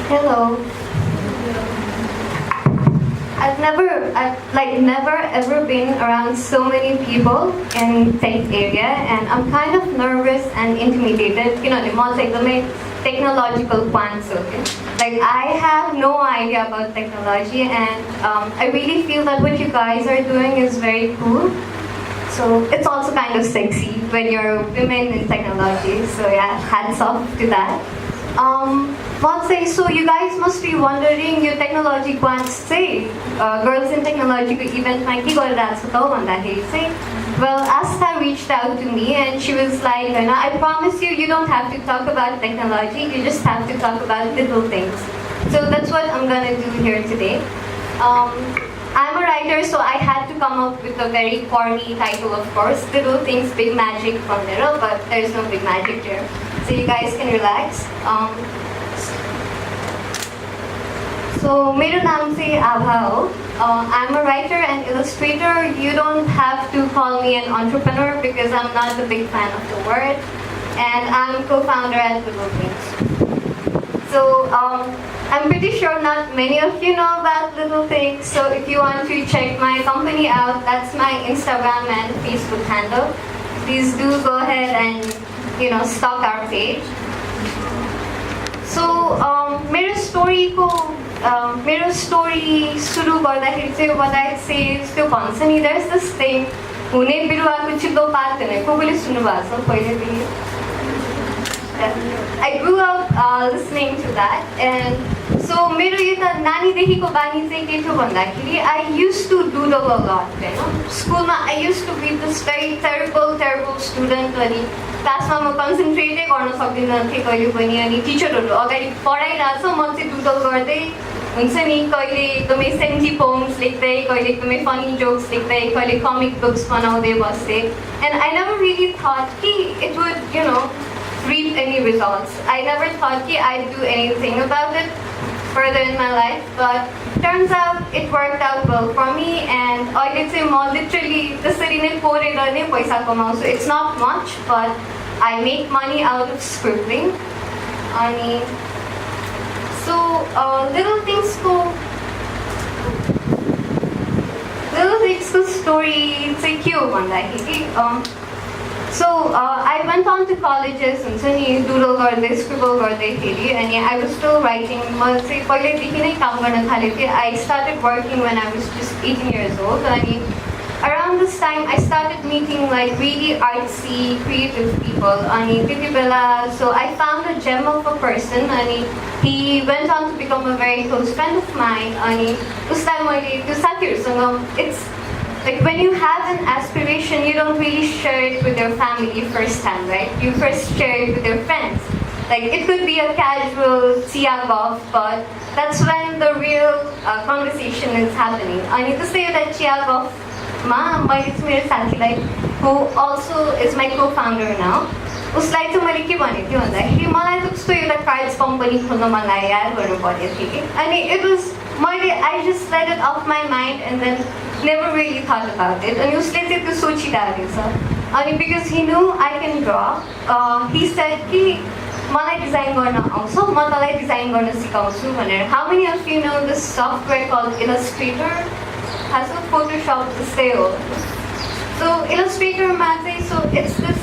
Hello. I've never ever been around so many people in tech area, and I'm kind of nervous and intimidated. You know, the more technological plans. Okay, like I have no idea about technology, and I really feel that what you guys are doing is very cool. So it's also kind of sexy when you're women in technology. So yeah, hats off to that. One thing, so you guys must be wondering your technology plans say girls in technology event might be going on that say. Well, Asta reached out to me and she was like, I promise you, you don't have to talk about technology, you just have to talk about little things. So that's what I'm gonna do here today. I'm a writer, so I had to come up with a very corny title, of course. Little things, big magic from there, but there's no big magic here. So you guys can relax. So, मेरो नाम चाहिँ आभा हो. I'm a writer and illustrator. You don't have to call me an entrepreneur because I'm not a big fan of the word. And I'm co-founder at Little Things. So, I'm pretty sure not many of you know about Little Things. So if you want to check my company out, that's my Instagram and Facebook handle. Please do go ahead and stalk our page. So मेरो story सुरु गर्दाखेरि चाहिँ what I'd say is त्यो भन्छ नि there's this thing हुने बिरुवाको चिल्लो पात भने कसैले सुन्नु भएको छ पहिलेदेखि. I grew up listening to that, and so मेरो यो त नानीदेखिको बानी चाहिँ के थियो भन्दाखेरि I used to doodle a lot. स्कुलमा I used to be this very terrible student. अनि क्लासमा म कन्सन्ट्रेटै गर्न सक्दिनँ थिएँ कहिले पनि. अनि टिचरहरू अगाडि पढाइरहेछ म चाहिँ डुडल गर्दै हुन्छ नि कहिले एकदमै सेन्टी पोम्स लेख्दै कहिले एकदमै फनी जोक्स लेख्दै कहिले कमिक बुक्स बनाउँदै बस्थेँ. And I never really thought कि it would reap any results. I never thought कि I'd do anything about it further in my life, but turns out it worked out well for me, and अहिले चाहिँ म literally त्यसरी नै कोरेर नै पैसा कमाउँछु. It's not much, but I make money out of scribbling. अनि so Little Things को story चाहिँ के हो भन्दाखेरि so I went on to colleges and doodle garde, scribble garde, and I was still writing. I started working when I was just 18 years old. And around this time, I started meeting like really artsy, creative people. So I found a gem of a person, and he went on to become a very close friend of mine. It's like when you have an aspiration, you don't really share it with your family firsthand, right? You first share it with your friends. Like it could be a casual tea off, but that's when the real conversation is happening. I need to say that tea off, ma, who also is my co-founder now. उसलाई चाहिँ मैले के भनेको थिएँ भन्दाखेरि मलाई त कस्तो एउटा कार्ड्स कम्पनी खोल्न मन लाग्यो यार भन्नु परेको थियो कि. अनि it was I just let it off my mind and then never really thought about it. And उसले चाहिँ त्यो सोचिरहेको छ. अनि because he knew I can draw, he said कि मलाई डिजाइन गर्न आउँछ, म तँलाई डिजाइन गर्न सिकाउँछु भनेर. How many of you know this software called Illustrator? Has a Photoshop जस्तै हो. So Illustrator मा चाहिँ so it's this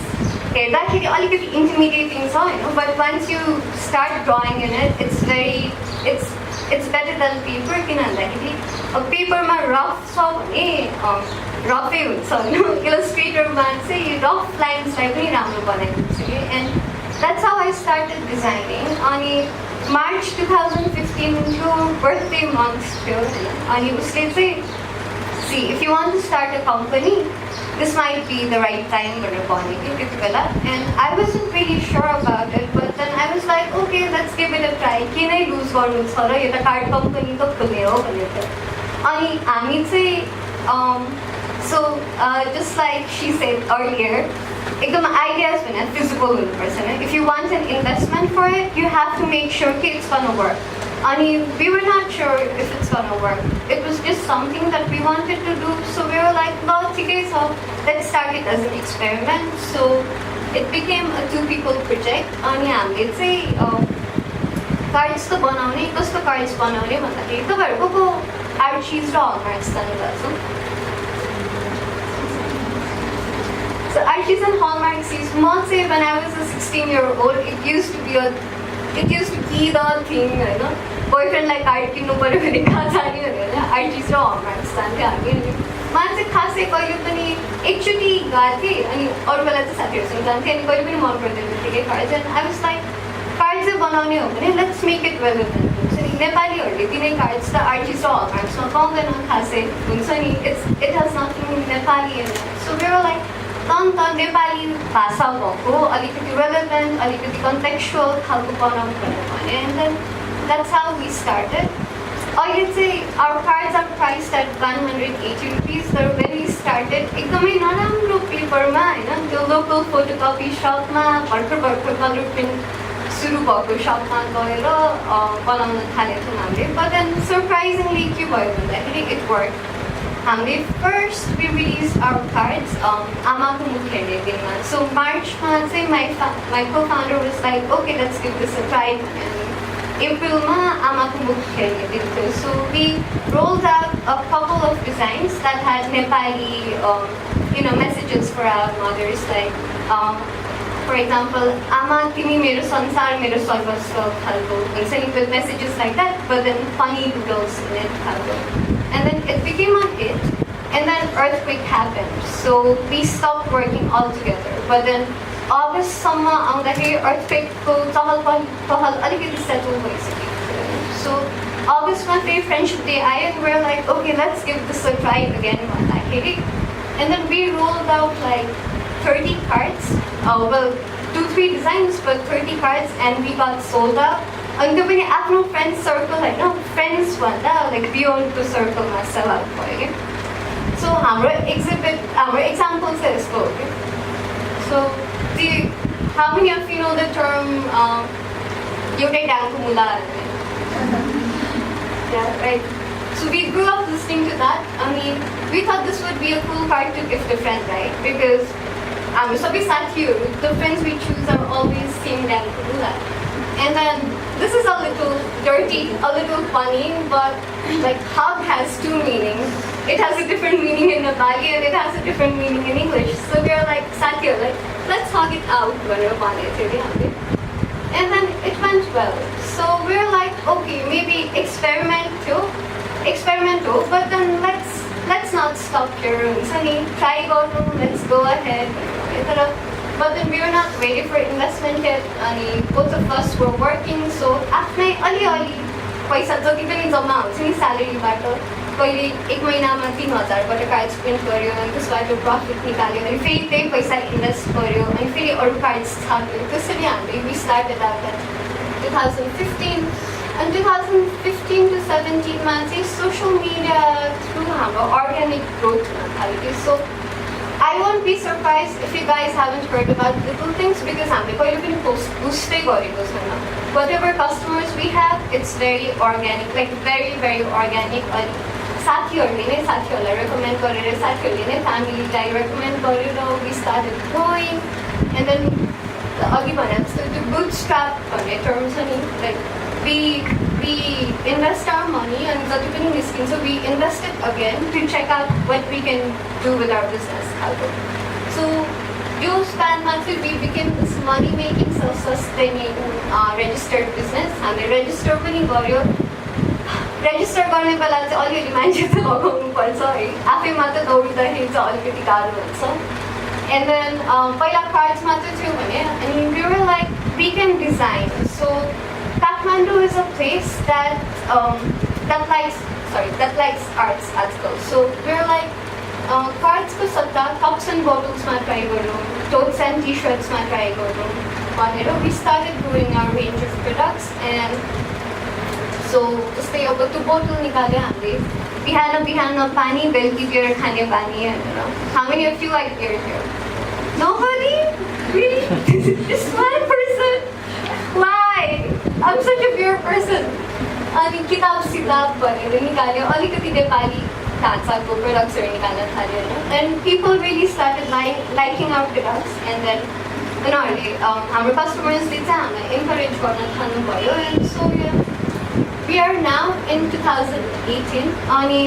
हेर्दाखेरि अलिकति intimidating छ हैन, but once you start drawing in it, it's better than paper किन भन्दाखेरि पेपरमा रफ छ भने रफै हुन्छ हैन. इलस्ट्रेटरमा चाहिँ रफ लाइन्सलाई पनि राम्रो बनाएको हुन्छ कि. and that's how I started designing. अनि March 2015 थियो, birthday month थियो हैन. अनि उसले चाहिँ see if you want to start a company, this might be the right time for a and I wasn't really sure about it, but then I was like, okay, let's give it a try. Can I lose one with a card company so just like she said earlier, ideas when a physical person. If you want an investment for it, you have to make sure it's gonna work. We were not sure if it's gonna work. It was just something that we wanted to do, so we were like, no, okay, so let's start it as an experiment. So it became a 2-people project. Let's say cards त बनाउने कस्तो cards बनाउने भन्दाखेरि तपाईँहरूको arches र हलमार्क्स जानुभएको छ So Archies and Hallmarks is must say when I was a 16-year-old, it used to be the thing, you know. Boyfriend like card किन्नु पर्यो भने कहाँ जाने भनेर Archies र Hallmarks जान्थ्यो हामी अनि मलाई चाहिँ खासै कहिले पनि एकचोटि गएको थिएँ अनि अरू बेला चाहिँ साथीहरूसँग जान्थेँ अनि कहिले पनि मन पर्दैन त्यतिकै cards and I was like card चाहिँ बनाउने हो भने लेट्स मेक इट रेलेभेन्ट हुन्छ नि नेपालीहरूले दिने कार्ड्स त आर्टिस्ट र हलमार्क्समा पाउँदैन खासै हुन्छ नि it has nothing Nepali so we were like त नेपाली भाषा भएको अलिकति रेलेभेन्ट अलिकति कन्टेक्चुअल खालको बनाउनु भनेर भने and then that's how we started अहिले चाहिँ our cards are priced at 180 rupees तर वेन वी स्टार्टेड एकदमै नराम्रो पेपरमा होइन त्यो लोकल फोटोकपी सपमा भर्खर कलर प्रिन्ट सुरु भएको सपमा गएर बनाउन थालेको थियौँ हामीले बट देन सरप्राइजिङली के भयो भन्दाखेरि इट वर्क हामीले first we release our cards आमाको मुख हेर्ने दिनमा सो मार्चमा चाहिँ my co-founder was like okay let's give this a try एप्रिलमा आमाको मुख हेर्ने दिन थियो so we rolled out a couple of designs that had Nepali messages for our mothers like for example आमा तिमी मेरो संसार मेरो सर्वस्व खालको हुन्छ नि with messages like that but then funny doodles in it खालको and then it became a hit and then earthquake happened so we stopped working altogether but then अगस्तसम्म आउँदाखेरि अर्थक्वेकको चहल अलिकति सेटल भइसकेको थियो सो अगस्तमा फेरि फ्रेन्डसिप डे आयो and we're like okay let's give this a try again भन्दाखेरि and then we rolled out like 30 cards well 2-3 designs but 30 cards and we got sold out अनि त्यो पनि आफ्नो फ्रेन्ड सर्कल होइन फ्रेन्ड्स भन्दा like बियोन्डको सर्कलमा sell out भयो कि सो हाम्रो एक्जाम्पल चाहिँ यस्तो हो कि सो how many of you know the term एउटै डाङको मुला yeah right so we grew up listening to that I mean we thought this would be a cool card to gift a friend right because sabai sathiyharu the friends we choose are always same डाङको मुला and then this is a little dirty a little funny but like hug has two meanings it has a different meaning in Nepali and it has a different meaning in English so we are like sathiyharu like let's hug it out भनेर भनेको थियो हामीले and then it went well so we're like okay maybe experiment हो but then let's not stop here हुन्छ नि try गर्नु let's go ahead but then we were not ready for investment yet अनि both of us were working so आफ्नै अलिअलि पैसा जति पनि जम्मा हुन्छ नि स्यालेरीबाट कहिले एक महिनामा 3000बाट कार्ड्स प्रिन्ट गऱ्यो अनि त्यसबाट प्रफिट निकाल्यो अनि फेरि त्यही पैसा इन्भेस्ट गऱ्यो अनि फेरि अरू कार्ड्स छाप्यो त्यसरी हामीले वी स्टार्टेड आउट एट 2015 अनि 2015 to 17 मा चाहिँ सोसियल मिडिया थ्रु हाम्रो अर्ग्यानिक ग्रोथ हुन थाल्यो सो I won't be surprised if you guys haven't heard about little things because हामीले कहिले पनि पोस्ट बुस्टै गरेको छैन whatever customers we have it's very organic like very organic अनि साथीहरूले नै साथीहरूलाई रेकमेन्ड गरेर साथीहरूले नै फ्यामिलीलाई रेकमेन्ड गरेर we started growing and then अघि भने जस्तो त्यो बुटस्ट्र्याप भन्ने टर्म छ नि like we invest our money and जति पनि निस्किन्छ we invest it again to check out what we can do with our business खालको so यो स्प्यानमा चाहिँ we became this money making self sustaining registered business हामीले resistor पनि गर्यो resistor गर्ने बेला चाहिँ अलिअलि मान्छे चाहिँ लगाउनु पर्छ है आफै मात्र दौडिँदाखेरि चाहिँ अलिकति गाह्रो हुन्छ एन्ड देन पहिला कार्ड्स मात्र थियो भने अनि we were like we can design so Kathmandu is a place that likes arts आजकल so we're like कार्ड्सको सट्टा कप्स एन्ड बोटल्समा ट्राई गरौँ टोट्स एन्ड टी सर्ट्समा ट्राई गरौँ भनेर we started growing our range of products and so जस्तै अब त्यो bottle निकाल्यो हामीले बिहान पानी बेलुकी बियर खाने बानी भनेर how many of you like beer here nobody really just one person why I'm such a beer person अनि किताब भनेर निकाल्यो अलिकति नेपाली ढाँचाको प्रडक्ट्सहरू निकाल्न थाल्यो होइन and people really started liking our products and then उनीहरूले हाम्रो कस्टमर्सले चाहिँ हामीलाई इन्करेज गर्न थाल्नुभयो and so we are now in 2018 अनि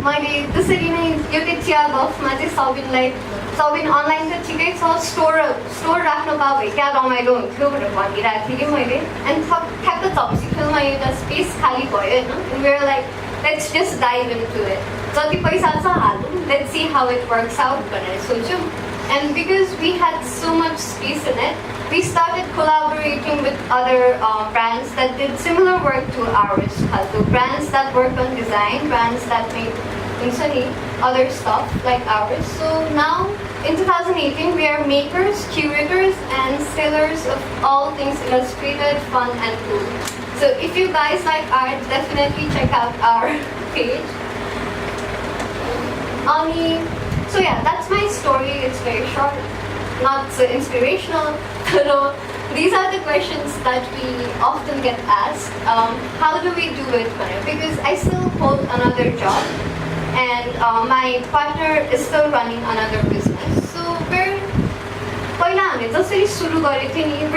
मैले त्यसरी नै एउटै चिया गफमा चाहिँ सबिन अनलाइन त ठिकै छ स्टोर राख्न पाए भए क्या रमाइलो हुन्थ्यो भनेर भनिरहेको थिएँ कि मैले एन्ड ठ्याक्क चप्सीखेलमा एउटा स्पेस खाली भयो होइन where like let's just dive into it जति पैसा छ हालौँ let's see how it works out भनेर सोच्यौँ and because we had so much space in it we started collaborating with other brands that did similar work to ours. So brands that work on design, brands that make other stuff like ours. So now in 2018 we are makers, curators and sellers of all things illustrated, fun and cool. So if you guys like art, definitely check out our page. So yeah, that's my story. It's very short, not so inspirational. So these are the questions that we often get asked. How do we do it? Because I still hold another job and my partner is still running another business. So we're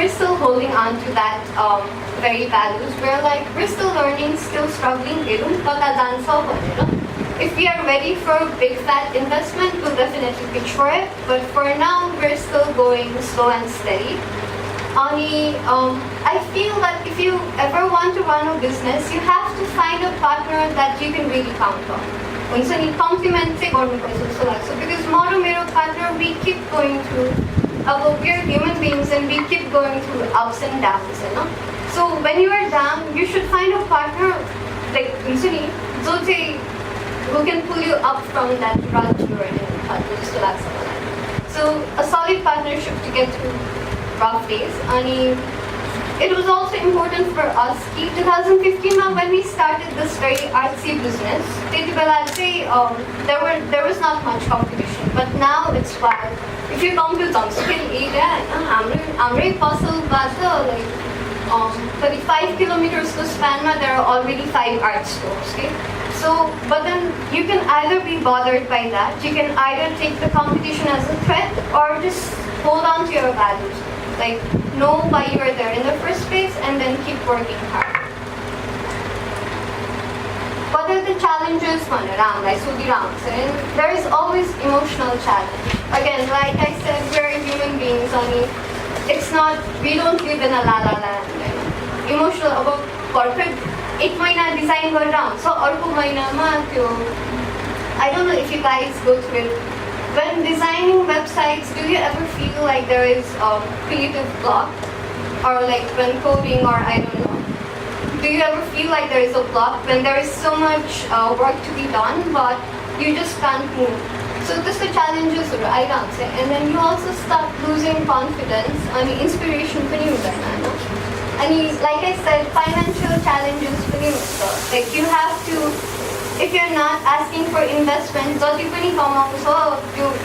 still holding on to that very values. We're still learning, still struggling. If we are ready for a big fat investment, we'll definitely pitch for it. But for now, we're still going slow and steady. I feel that if you ever want to run a business, you have to find a partner that you can really count on. Compliment because my partner, we keep going through. We're human beings and we keep going through ups and downs. So when you are down, you should find a partner like who can pull you up from that rut you're in. So a solid partnership to get through rough days. It was also important for us. In 2015, when we started this very artsy business, there was not much competition, but now it's wild. If you come to Jamsikil area, our parcel like 35 kilometers span, there are already 5 art stores. Okay? So, but then you can either be bothered by that, you can either take the competition as a threat or just hold on to your values. Like, know why you are there in the first place and then keep working hard. What are the challenges? There is always emotional challenge. Again, like I said, we are human beings. It's not, we don't live in a la-la land. Emotional about corporate. 8 mahina design around. So arko mahina ma I don't know if you guys go through it. When designing websites, do you ever feel like there is a creative block? Or like when coding or I don't know. Do you ever feel like there is a block when there is so much work to be done but you just can't move? So this is the challenges I don't say. And then you also start losing confidence and inspiration. Like I said, financial challenges. Like you have to, if you're not asking for investment,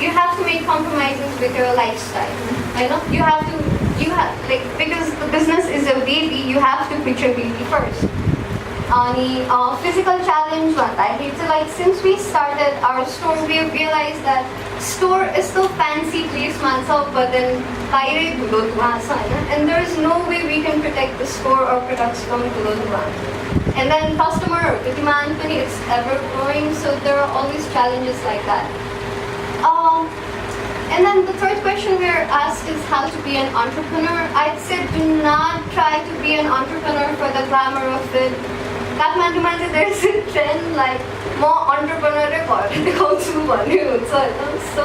you have to make compromises with your lifestyle. You have because the business is a baby, you have to put your baby first. Physical challenge like since we started our store, we have realized that store is still fancy place but then and there is no way we can protect the store or products from and then customer demand is ever growing, so there are always challenges like that. And then the third question we are asked is how to be an entrepreneur. I'd say do not try to be an entrepreneur for the glamour of it. Kathmandu, there's a trend like more entrepreneur so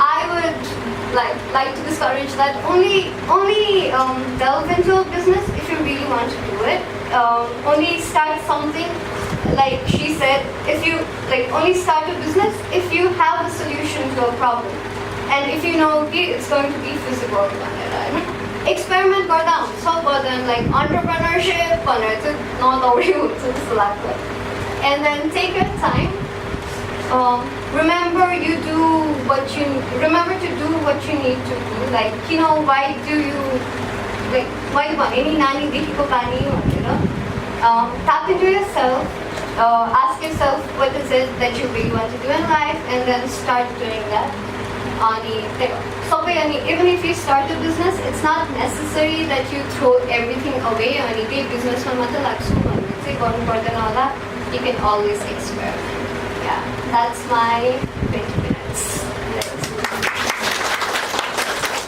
I would like to discourage that. Only delve into a business if you really want to do it. Only start something, like she said, if you only start a business if you have a solution to a problem and if you know it's going to be feasible. Experiment like entrepreneurship and then take your time. Remember to do what you need to do. Like, why do you tap into yourself, ask yourself what is it that you really want to do in life and then start doing that. even if you start a business, it's not necessary that you throw everything away. Business you can always experiment. Yeah, that's my 20 minutes.